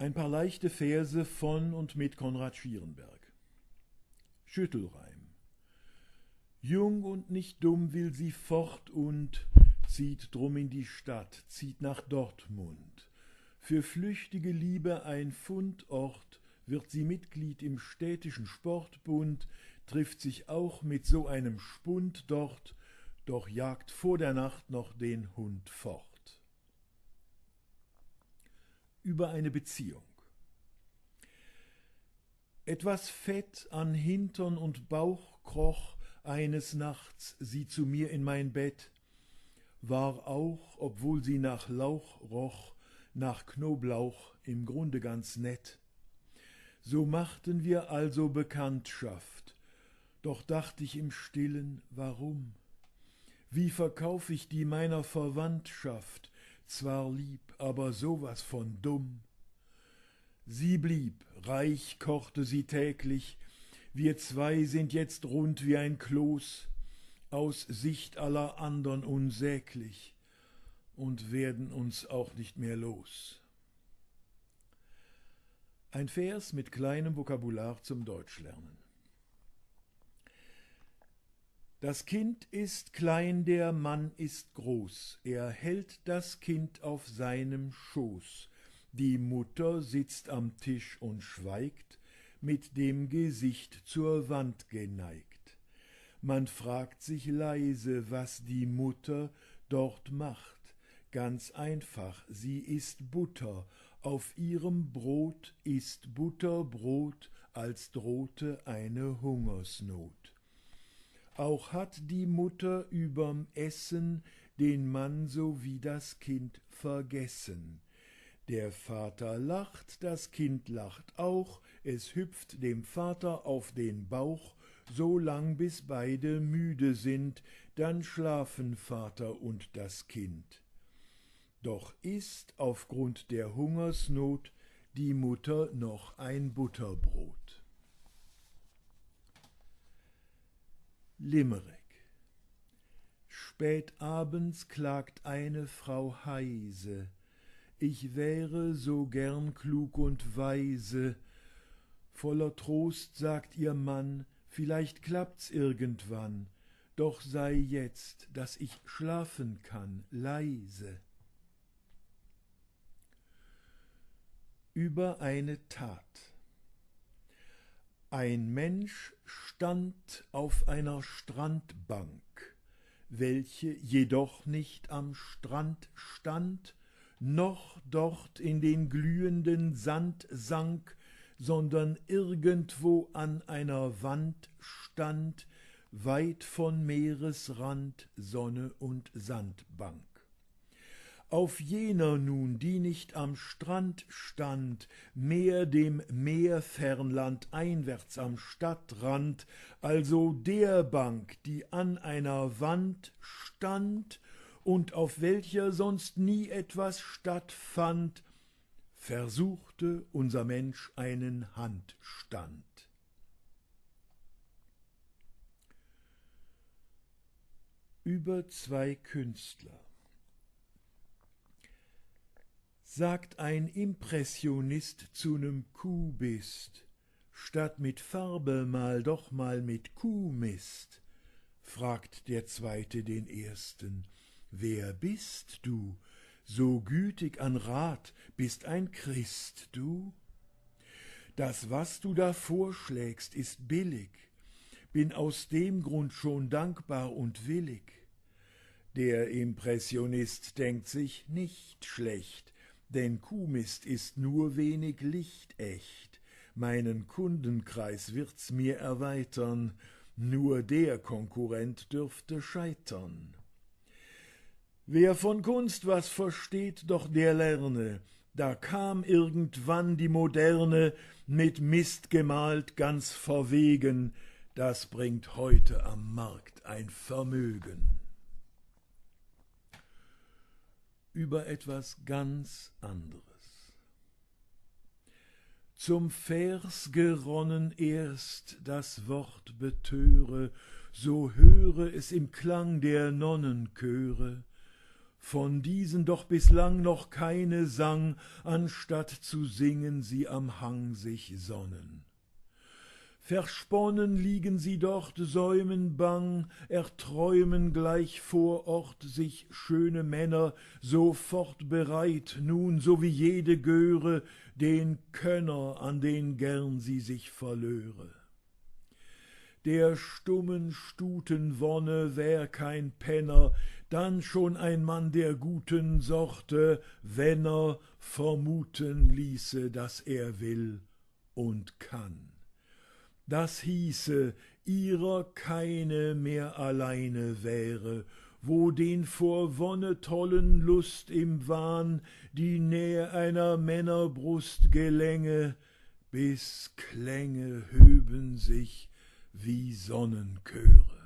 Ein paar leichte Verse von und mit Konrad Schierenberg. Schüttelreim. Jung und nicht dumm will sie fort und zieht drum in die Stadt, zieht nach Dortmund. Für flüchtige Liebe ein Fundort, wird sie Mitglied im städtischen Sportbund, trifft sich auch mit so einem Spund dort, doch jagt vor der Nacht noch den Hund fort. Über eine Beziehung. Etwas Fett an Hintern und Bauch kroch eines Nachts sie zu mir in mein Bett, war auch, obwohl sie nach Lauch roch, nach Knoblauch im Grunde ganz nett. So machten wir also Bekanntschaft, doch dacht ich im Stillen, warum? Wie verkauf ich die meiner Verwandtschaft, zwar lieb, aber sowas von dumm. Sie blieb, reich kochte sie täglich, wir zwei sind jetzt rund wie ein Kloß, aus Sicht aller andern unsäglich und werden uns auch nicht mehr los. Ein Vers mit kleinem Vokabular zum Deutschlernen. Das Kind ist klein, der Mann ist groß, er hält das Kind auf seinem Schoß. Die Mutter sitzt am Tisch und schweigt, mit dem Gesicht zur Wand geneigt. Man fragt sich leise, was die Mutter dort macht. Ganz einfach, sie isst Butter, auf ihrem Brot ist Butterbrot, als drohte eine Hungersnot. Auch hat die Mutter überm Essen den Mann sowie das Kind vergessen. Der Vater lacht, das Kind lacht auch, es hüpft dem Vater auf den Bauch, so lang bis beide müde sind, dann schlafen Vater und das Kind. Doch isst aufgrund der Hungersnot die Mutter noch ein Butterbrot. Limerick. Spät abends klagt eine Frau heise, ich wäre so gern klug und weise. Voller Trost sagt ihr Mann, vielleicht klappt's irgendwann, doch sei jetzt, dass ich schlafen kann, leise. Über eine Tat. Ein Mensch stand auf einer Strandbank, welche jedoch nicht am Strand stand, noch dort in den glühenden Sand sank, sondern irgendwo an einer Wand stand, weit von Meeresrand, Sonne und Sandbank. Auf jener nun, die nicht am Strand stand, mehr dem Meerfernland einwärts am Stadtrand, also der Bank, die an einer Wand stand und auf welcher sonst nie etwas stattfand, versuchte unser Mensch einen Handstand. Über zwei Künstler. Sagt ein Impressionist zu nem Kubist, statt mit Farbe mal doch mal mit Kuhmist. Fragt der Zweite den Ersten, wer bist du? So gütig an Rat, bist ein Christ du? Das, was du da vorschlägst, ist billig, bin aus dem Grund schon dankbar und willig. Der Impressionist denkt sich nicht schlecht, denn Kuhmist ist nur wenig lichtecht. Meinen Kundenkreis wird's mir erweitern, nur der Konkurrent dürfte scheitern. Wer von Kunst was versteht, doch der lerne, da kam irgendwann die Moderne, mit Mist gemalt, ganz verwegen, das bringt heute am Markt ein Vermögen. Über etwas ganz anderes. Zum Vers geronnen erst das Wort betöre, so höre es im Klang der Nonnenchöre, von diesen doch bislang noch keine sang, anstatt zu singen sie am Hang sich sonnen. Versponnen liegen sie dort, säumen bang, erträumen gleich vor Ort sich schöne Männer, sofort bereit, nun so wie jede Göre, den Könner, an den gern sie sich verlöre. Der stummen Stuten Wonne wär kein Penner, dann schon ein Mann der guten Sorte, wenn er vermuten ließe, daß er will und kann. Das hieße, ihrer keine mehr alleine wäre, wo den vor Wonne tollen Lust im Wahn die Nähe einer Männerbrust gelänge, bis Klänge höben sich wie Sonnenchöre.